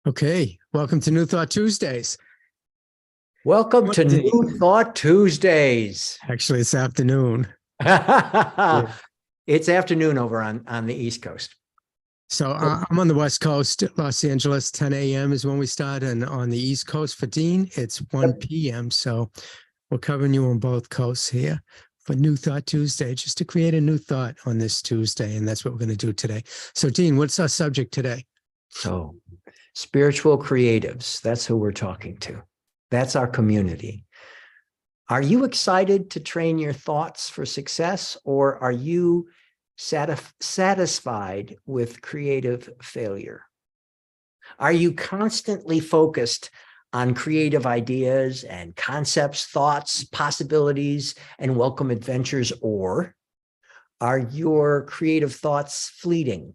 Okay, welcome to New Thought Tuesdays. Welcome to New Thought Tuesdays. Actually, it's afternoon. It's afternoon over on the East Coast. So I'm on the West Coast, Los Angeles, 10 a.m. is when we start. And on the East Coast for Dean, it's 1 p.m. So we're covering you on both coasts here for New Thought Tuesday, just to create a new thought on this Tuesday. And that's what we're going to do today. So Dean, what's our subject today? So spiritual creatives, that's who we're talking to. That's our community. Are you excited to train your thoughts for success, or are you satisfied with creative failure? Are you constantly focused on creative ideas and concepts, thoughts, possibilities, and welcome adventures, or are your creative thoughts fleeting,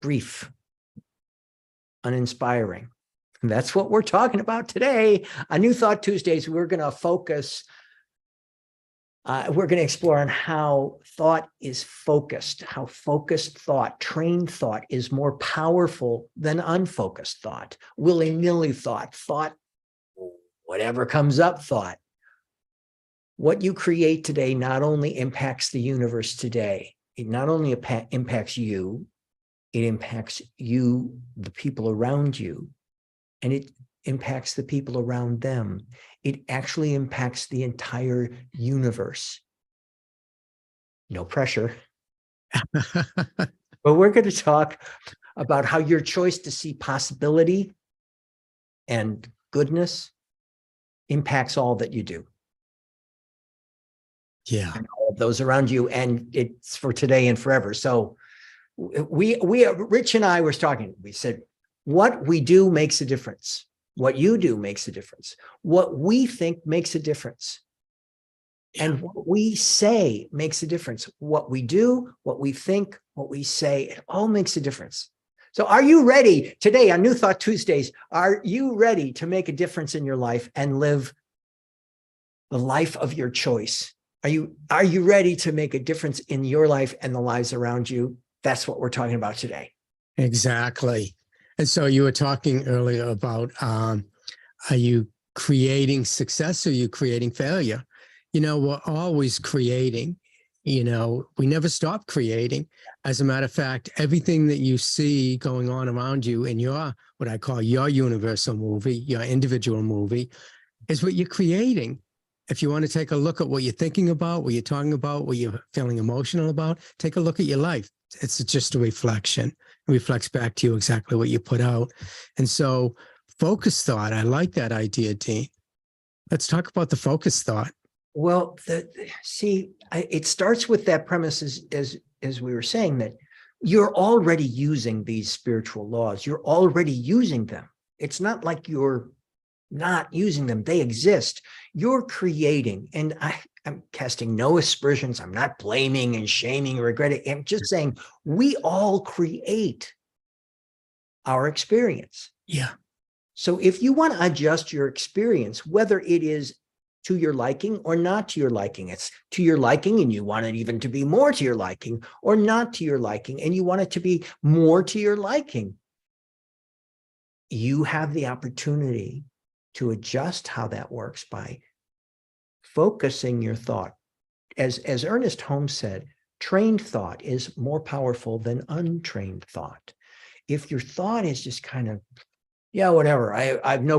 brief, uninspiring? And that's what we're talking about today on New Thought Tuesdays. We're going to focus, we're going to explore on how thought is focused, how focused thought, trained thought is more powerful than unfocused thought, willy-nilly thought, whatever comes up thought. What you create today not only impacts the universe today, it not only impacts you, it impacts you, the people around you, and it impacts the people around them. It actually impacts the entire universe. No pressure. But we're going to talk about how your choice to see possibility and goodness impacts all that you do. Yeah. And all of those around you. And it's for today and forever. So Rich and I were talking, we said, what we do makes a difference. What you do makes a difference. What we think makes a difference. Yeah. And what we say makes a difference. What we do, what we think, what we say, it all makes a difference. So are you ready today on New Thought Tuesdays? Are you ready to make a difference in your life and live the life of your choice? Are you ready to make a difference in your life and the lives around you? That's what we're talking about today. Exactly. And so you were talking earlier about, are you creating success or are you creating failure? You know, we're always creating, we never stop creating. As a matter of fact, everything that you see going on around you in your, what I call your universal movie, your individual movie, is what you're creating. If you want to take a look at what you're thinking about, what you're talking about, what you're feeling emotional about, take a look at your life. It's just a reflection. It reflects back to you exactly what you put out. And so focus thought, I like that idea, Dean. Let's talk about the focus thought. Well, it starts with that premise as we were saying, that you're already using these spiritual laws. You're already using them. It's not like you're not using them. They exist. You're creating. And I'm casting no aspersions. I'm not blaming and shaming or regretting. I'm just saying we all create our experience. Yeah. So if you want to adjust your experience, whether it is to your liking or not to your liking, it's to your liking and you want it even to be more to your liking, or not to your liking and you want it to be more to your liking, you have the opportunity to adjust how that works by focusing your thought. As Ernest Holmes said, trained thought is more powerful than untrained thought. If your thought is just kind of, yeah, whatever, I'm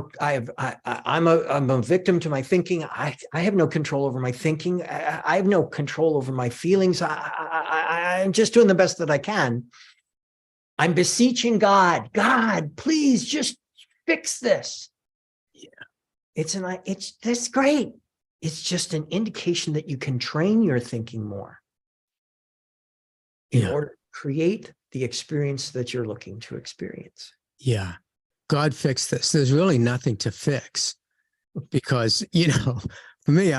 a victim to my thinking. I have no control over my thinking. I have no control over my feelings. I'm just doing the best that I can. I'm beseeching God, please just fix this. Yeah, that's great. It's just an indication that you can train your thinking more in order to create the experience that you're looking to experience. Yeah. God fixed this. There's really nothing to fix because, for me,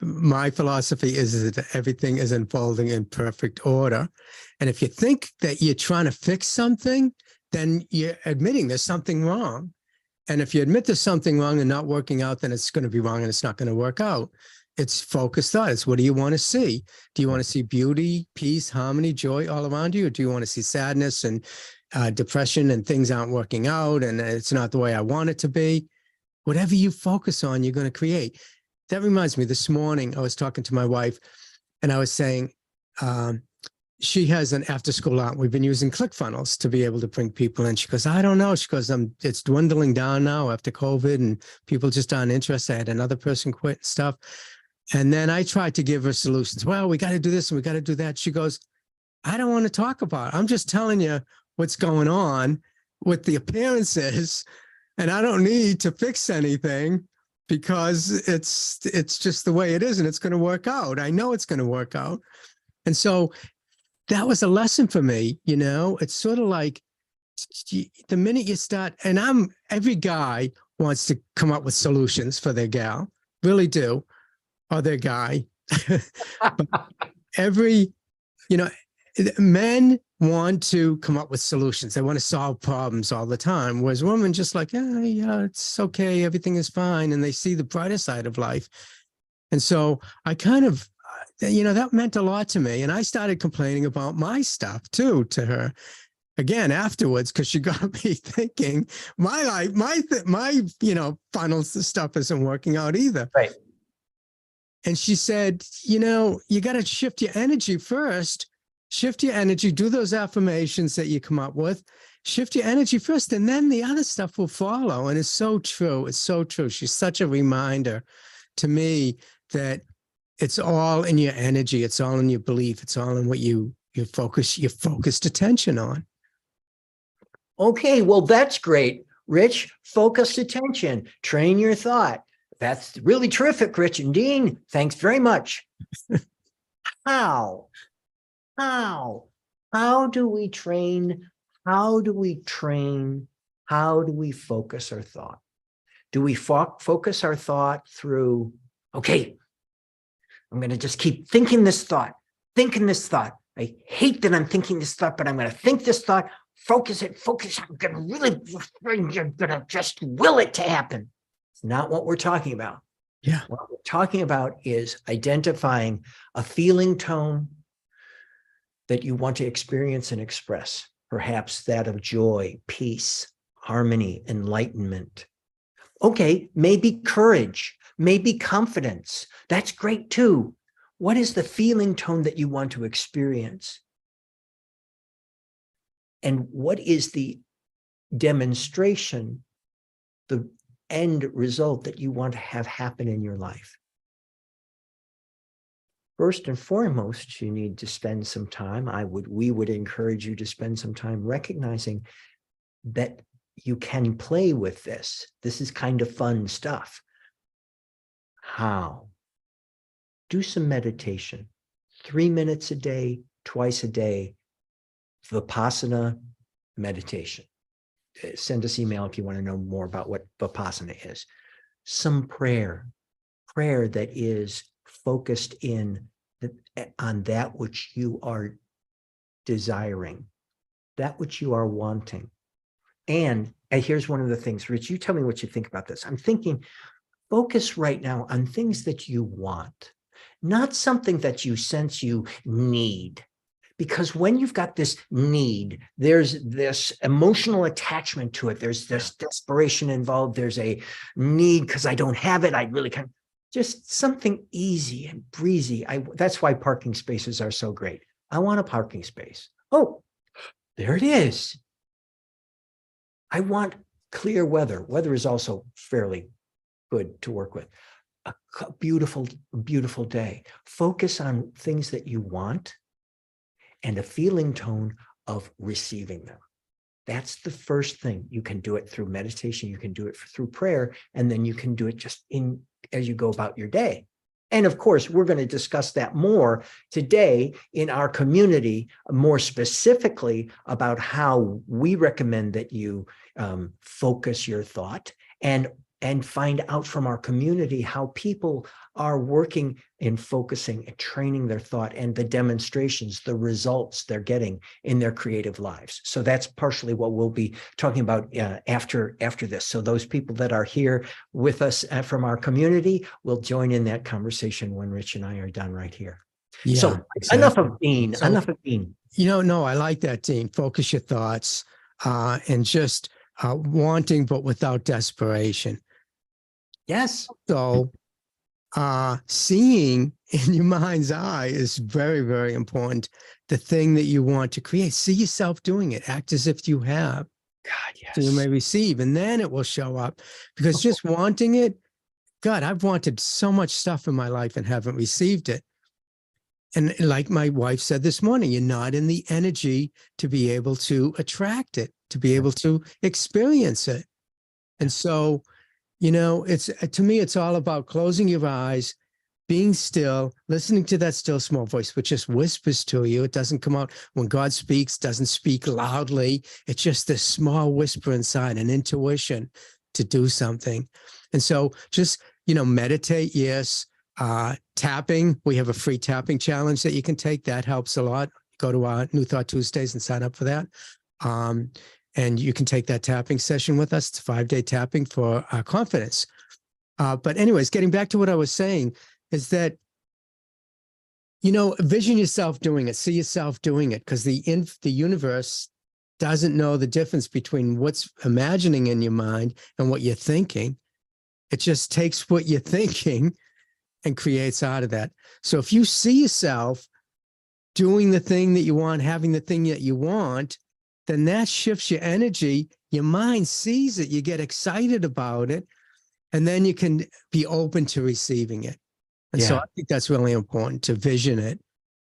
my philosophy is that everything is unfolding in perfect order. And if you think that you're trying to fix something, then you're admitting there's something wrong. And if you admit there's something wrong and not working out, then it's going to be wrong and it's not going to work out. It's focused thought. It's what do you want to see? Do you want to see beauty, peace, harmony, joy all around you? Or do you want to see sadness and depression and things aren't working out and it's not the way I want it to be. Whatever you focus on, you're going to create. That reminds me, this morning I was talking to my wife and I was saying, she has an after school out. We've been using ClickFunnels to be able to bring people in. She goes, I don't know. She goes, it's dwindling down now after COVID and people just aren't interested. I had another person quit and stuff. And then I tried to give her solutions. Well, we got to do this and we got to do that. She goes, I don't want to talk about it. I'm just telling you what's going on with the appearances. And I don't need to fix anything because it's just the way it is and it's going to work out. I know it's going to work out. And so that was a lesson for me. It's sort of like the minute you start, and every guy wants to come up with solutions for their gal, really do, or their guy. But men want to come up with solutions. They want to solve problems all the time. Whereas women just like, yeah, it's okay. Everything is fine. And they see the brighter side of life. And so I kind of, that meant a lot to me. And I started complaining about my stuff too to her again afterwards, because she got me thinking my life, my funnels stuff isn't working out either. Right. And she said, you got to shift your energy first. Shift your energy, do those affirmations that you come up with, shift your energy first, and then the other stuff will follow. And it's so true. It's so true. She's such a reminder to me that it's all in your energy. It's all in your belief. It's all in what your focused attention on. Okay, well, that's great. Rich, focused attention, train your thought. That's really terrific, Rich and Dean. Thanks very much. How do we train? How do we train? How do we focus our thought? Do we focus our thought through, okay, I'm going to just keep thinking this thought. I hate that I'm thinking this thought, but I'm going to think this thought, focus. I'm going to just will it to happen. It's not what we're talking about. Yeah. What we're talking about is identifying a feeling tone that you want to experience and express, perhaps that of joy, peace, harmony, enlightenment. Okay, maybe courage, maybe confidence. That's great too. What is the feeling tone that you want to experience? And what is the demonstration, the end result that you want to have happen in your life? First and foremost, you need to spend some time. We would encourage you to spend some time recognizing that you can play with this. This is kind of fun stuff. How? Do some meditation. 3 minutes a day, twice a day, Vipassana meditation. Send us email if you want to know more about what Vipassana is. Some prayer that is focused on that which you are desiring, that which you are wanting. And here's one of the things, Rich, you tell me what you think about this. I'm thinking, focus right now on things that you want, not something that you sense you need. Because when you've got this need, there's this emotional attachment to it. There's this desperation involved. There's a need because I don't have it. I really can't. Just something easy and breezy. That's why parking spaces are so great. I want a parking space. Oh, there it is. I want clear weather. Weather is also fairly good to work with. A beautiful, beautiful day. Focus on things that you want and a feeling tone of receiving them. That's the first thing. You can do it through meditation. You can do it through prayer. And then you can do it just as you go about your day. And of course, we're going to discuss that more today in our community, more specifically about how we recommend that you focus your thought and find out from our community how people are working in focusing and training their thought and the demonstrations, the results they're getting in their creative lives. So that's partially what we'll be talking about after this. So those people that are here with us from our community will join in that conversation when Rich and I are done right here. Yeah, so exactly. enough of Dean. No, I like that, Dean. Focus your thoughts. and just wanting, but without desperation. Yes. So seeing in your mind's eye is very, very important. The thing that you want to create, see yourself doing it, act as if you have. God, So you may yes. receive, and then it will show up. Because just wanting it, God, I've wanted so much stuff in my life and haven't received it. And like my wife said this morning, you're not in the energy to be able to attract it, to be able to experience it. And so, it's, to me, it's all about closing your eyes, being still, listening to that still small voice, which just whispers to you. It doesn't come out when God speaks, doesn't speak loudly. It's just this small whisper inside, an intuition to do something. And so just, meditate. Yes. Tapping. We have a free tapping challenge that you can take. That helps a lot. Go to our New Thought Tuesdays and sign up for that. And you can take that tapping session with us. It's 5-day tapping for confidence. But anyways, getting back to what I was saying is that, vision yourself doing it, see yourself doing it, because the universe doesn't know the difference between what's imagining in your mind and what you're thinking. It just takes what you're thinking and creates out of that. So if you see yourself doing the thing that you want, having the thing that you want, then that shifts your energy. Your mind sees it, you get excited about it, and then you can be open to receiving it. And so I think that's really important, to vision it,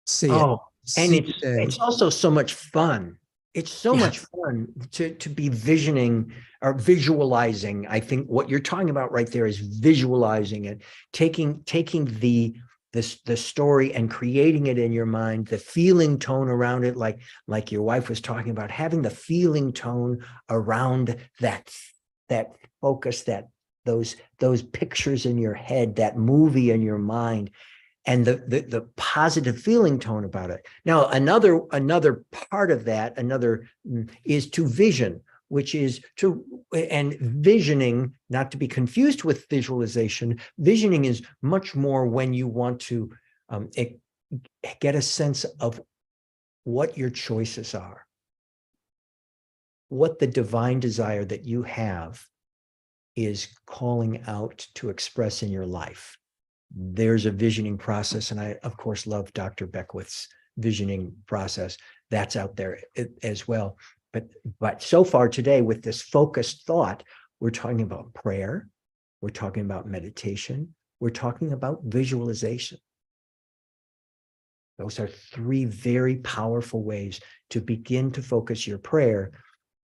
see it. And See it's also so much fun. It's so much fun to be visioning or visualizing. I think what you're talking about right there is visualizing it, taking the story and creating it in your mind, the feeling tone around it, like your wife was talking about, having the feeling tone around that focus, those pictures in your head, that movie in your mind, and the positive feeling tone about it. Now, another part of that, is to vision, which is and visioning, not to be confused with visualization. Visioning is much more when you want to get a sense of what your choices are, what the divine desire that you have is calling out to express in your life. There's a visioning process, and I, of course, love Dr. Beckwith's visioning process. That's out there as well. But so far today, with this focused thought, we're talking about prayer, we're talking about meditation, we're talking about visualization. Those are 3 very powerful ways to begin to focus your prayer.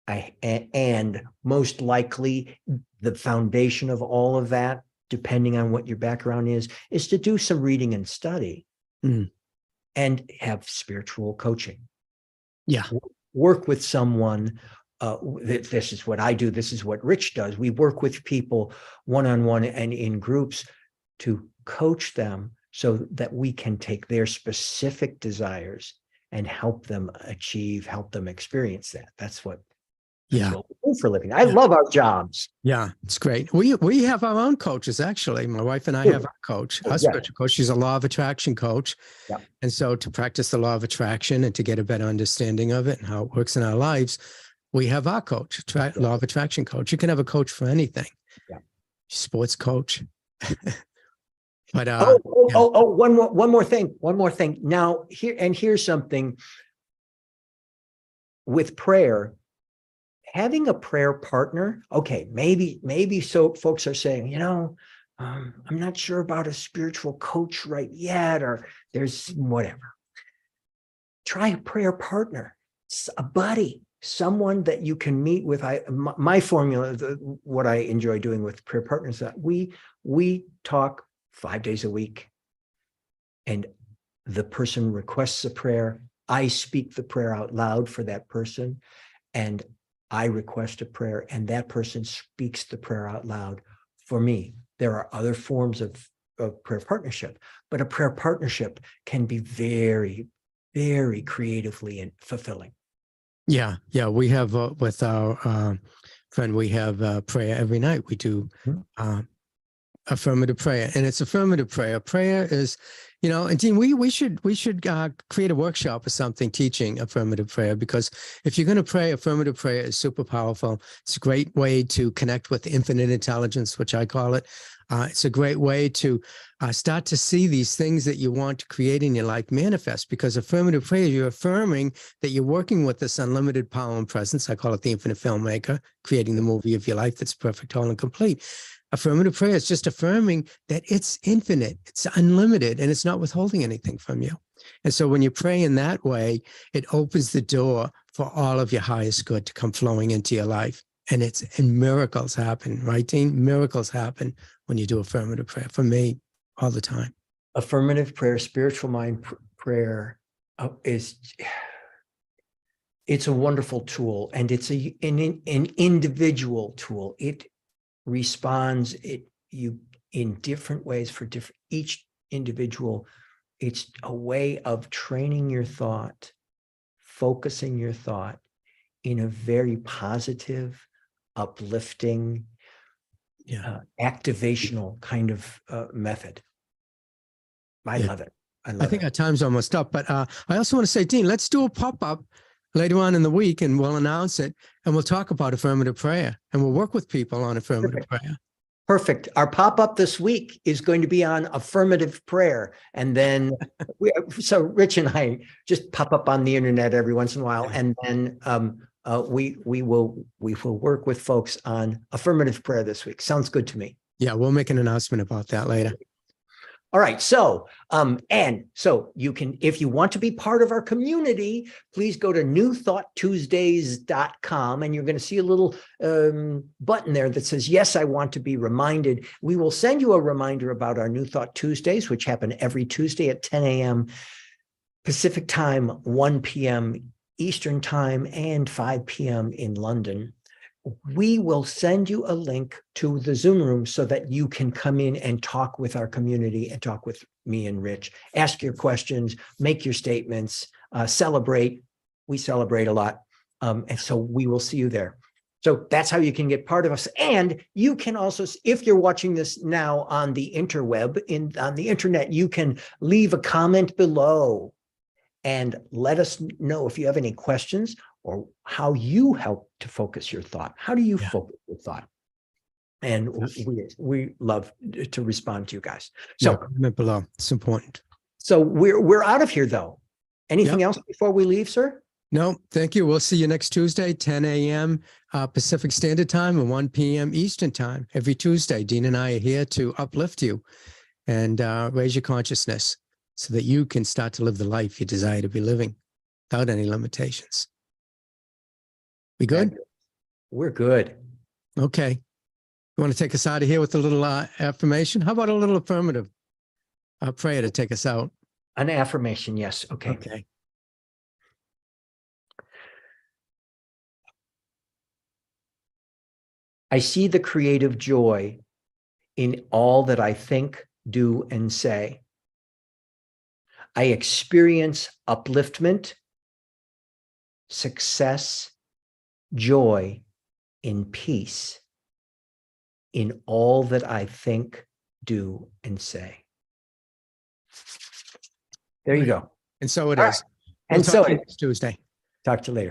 And most likely, the foundation of all of that, depending on what your background is to do some reading and study and have spiritual coaching. Yeah. Work with someone. This is what I do. This is what Rich does. We work with people one-on-one and in groups to coach them so that we can take their specific desires and help them experience that. That's what we do for a living. I love our jobs. Yeah, it's great. We have our own coaches, actually. My wife and I have our coach, our spiritual coach. She's a law of attraction coach. Yeah. And so to practice the law of attraction and to get a better understanding of it and how it works in our lives, we have our coach, law of attraction coach. You can have a coach for anything. Yeah. Sports coach. But one more thing. Now here's something with prayer. Having a prayer partner, okay, maybe so folks are saying, I'm not sure about a spiritual coach right yet, or there's whatever. Try a prayer partner, a buddy, someone that you can meet with. My formula, what I enjoy doing with prayer partners, that we talk 5 days a week, and the person requests a prayer. I speak the prayer out loud for that person, and I request a prayer, and that person speaks the prayer out loud for me. There are other forms of prayer partnership, but a prayer partnership can be very, very creatively and fulfilling. Yeah. We have with our friend, we have prayer every night. We do Affirmative prayer, and it's affirmative prayer. Prayer is, and Dean, we should create a workshop or something teaching affirmative prayer, because if you're going to pray, affirmative prayer is super powerful. It's a great way to connect with infinite intelligence, which I call it. It's a great way to start to see these things that you want to create in your life manifest, because affirmative prayer, you're affirming that you're working with this unlimited power and presence. I call it the infinite filmmaker, creating the movie of your life that's perfect, whole, and complete. Affirmative prayer is just affirming that it's infinite, it's unlimited, and it's not withholding anything from you. And so when you pray in that way, it opens the door for all of your highest good to come flowing into your life. And miracles happen, right, Dean? Miracles happen when you do affirmative prayer, for me, all the time. Affirmative prayer, spiritual mind prayer it's a wonderful tool, and it's an individual tool. It responds in different ways for each individual. It's a way of training your thought, focusing your thought in a very positive, uplifting, activational kind of method. I love it. I think our time's almost up, but I also want to say, Dean, let's do a pop-up later on in the week, and we'll announce it, and we'll talk about affirmative prayer, and we'll work with people on affirmative prayer. Perfect. Our pop-up this week is going to be on affirmative prayer. And then, so Rich and I just pop up on the internet every once in a while. And then we will work with folks on affirmative prayer this week. Sounds good to me. Yeah, we'll make an announcement about that later. All right. So, and so you can, if you want to be part of our community, please go to newthoughttuesdays.com, and you're going to see a little button there that says, yes, I want to be reminded. We will send you a reminder about our New Thought Tuesdays, which happen every Tuesday at 10 a.m. Pacific time, 1 p.m. Eastern time, and 5 p.m. in London. We will send you a link to the Zoom room so that you can come in and talk with our community and talk with me and Rich, ask your questions, make your statements, celebrate. We celebrate a lot. And so we will see you there. So that's how you can get part of us. And you can also, if you're watching this now on the interweb, on the internet, you can leave a comment below and let us know if you have any questions or how you help to focus your thought. How do you focus your thought? And we love to respond to you guys. So comment below. It's important. So we're out of here though. Anything else before we leave, sir? No, thank you. We'll see you next Tuesday, 10 a.m. Pacific Standard Time and 1 p.m. Eastern Time. Every Tuesday, Dean and I are here to uplift you and raise your consciousness so that you can start to live the life you desire to be living without any limitations. We good? We're good. Okay. You want to take us out of here with a little affirmation? How about a little affirmative prayer to take us out? An affirmation, yes. Okay. Okay. I see the creative joy in all that I think, do, and say. I experience upliftment, success, joy, and peace in all that I think, do, and say. There you go. And so it is. And so next Tuesday. Talk to you later.